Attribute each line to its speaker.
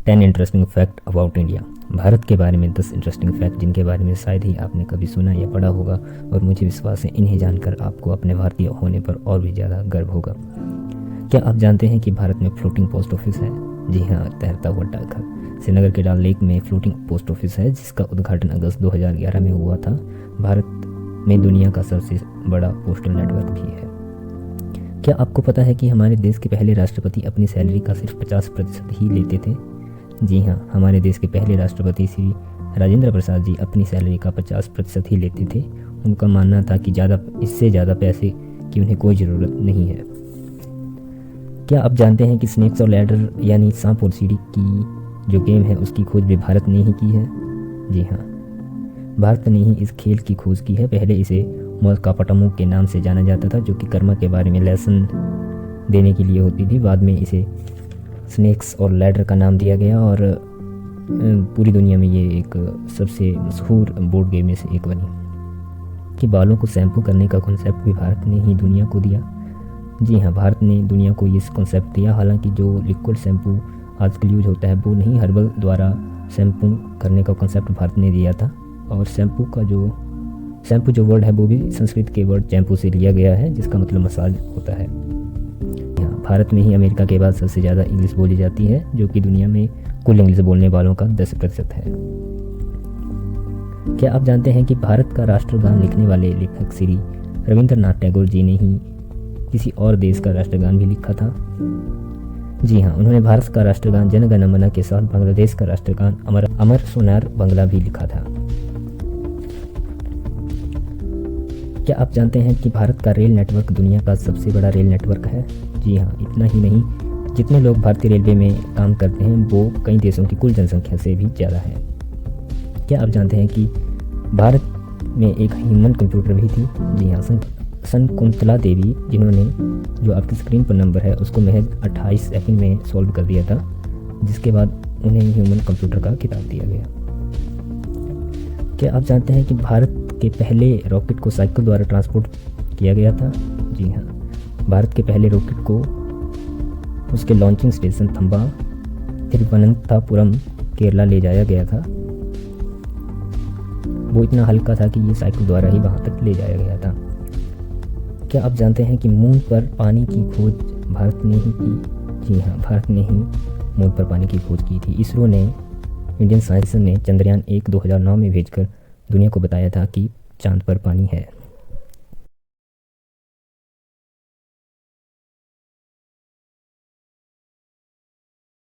Speaker 1: 10 interesting fact about India. Bharat के बारे में 10 इंटरेस्टिंग फैक्ट जिनके बारे में शायद ही आपने कभी सुना या पढ़ा होगा, और मुझे विश्वास है इन्हें जानकर आपको अपने भारतीय होने पर और भी ज़्यादा गर्व होगा। क्या आप जानते हैं कि भारत में फ्लोटिंग पोस्ट ऑफिस है? जी हाँ, तैरता हुआ डाकघर। श्रीनगर के डल लेक में फ्लोटिंग पोस्ट ऑफिस है जिसका उद्घाटन अगस्त 2011 में हुआ था। भारत में दुनिया का सबसे बड़ा पोस्टल नेटवर्क भी है। क्या आपको पता है कि हमारे देश के पहले राष्ट्रपति अपनी सैलरी का सिर्फ 50% ही लेते थे? जी हाँ, हमारे देश के पहले राष्ट्रपति श्री राजेंद्र प्रसाद जी अपनी सैलरी का 50% ही लेते थे। उनका मानना था कि इससे ज़्यादा पैसे की उन्हें कोई ज़रूरत नहीं है। क्या आप जानते हैं कि स्नेक्स और लैडर यानी सांप और सीढ़ी की जो गेम है उसकी खोज भी भारत ने ही की है? जी हाँ, भारत ने ही इस खेल की खोज की है। पहले इसे मोलकापटमू के नाम से जाना जाता था, जो कि कर्मा के बारे में लेसन देने के लिए होती थी। बाद में इसे स्नेक्स और लैडर का नाम दिया गया और पूरी दुनिया में ये एक सबसे मशहूर बोर्ड गेम में से एक बनी। कि बालों को शैम्पू करने का कॉन्सेप्ट भी भारत ने ही दुनिया को दिया। जी हाँ, भारत ने दुनिया को ये कॉन्सेप्ट दिया। हालांकि जो लिक्विड शैम्पू आजकल यूज होता है वो नहीं, हर्बल द्वारा शैम्पू करने का कॉन्सेप्ट भारत ने दिया था। और शैम्पू जो वर्ड है वो भी संस्कृत के वर्ड चैम्पू से लिया गया है, जिसका मतलब मसाज होता है। यहाँ भारत में ही अमेरिका के बाद सबसे ज़्यादा इंग्लिश बोली जाती है, जो कि दुनिया में कुल इंग्लिश बोलने वालों का 10% है। क्या आप जानते हैं कि भारत का राष्ट्रगान लिखने वाले लेखक श्री रविंद्रनाथ टैगोर जी ने ही किसी और देश का राष्ट्रगान भी लिखा था? जी हाँ, उन्होंने भारत का राष्ट्रगान जन गण मन के साथ बांग्लादेश का राष्ट्रगान अमर सोनार बांग्ला भी लिखा था। क्या आप जानते हैं कि भारत का रेल नेटवर्क दुनिया का सबसे बड़ा रेल नेटवर्क है? जी हाँ, इतना ही नहीं, जितने लोग भारतीय रेलवे में काम करते हैं वो कई देशों की कुल जनसंख्या से भी ज़्यादा है। क्या आप जानते हैं कि भारत में एक ह्यूमन कंप्यूटर भी थी? जी हाँ, शकुंतला देवी, जिन्होंने जो आपकी स्क्रीन पर नंबर है उसको महज 28 सेकंड में सॉल्व कर दिया था, जिसके बाद उन्हें ह्यूमन कंप्यूटर का खिताब दिया गया। क्या आप जानते हैं कि भारत के पहले रॉकेट को साइकिल द्वारा ट्रांसपोर्ट किया गया था? जी हाँ, भारत के पहले रॉकेट को उसके लॉन्चिंग स्टेशन थंबा तिरुवनंतपुरम केरला ले जाया गया था। वो इतना हल्का था कि ये साइकिल द्वारा ही वहाँ तक ले जाया गया था। क्या आप जानते हैं कि मून पर पानी की खोज भारत ने ही की? जी हाँ, भारत ने ही मून पर पानी की खोज की थी। इसरो ने, इंडियन साइंस ने चंद्रयान 1 2009 में भेजकर दुनिया को बताया था कि चांद पर पानी है।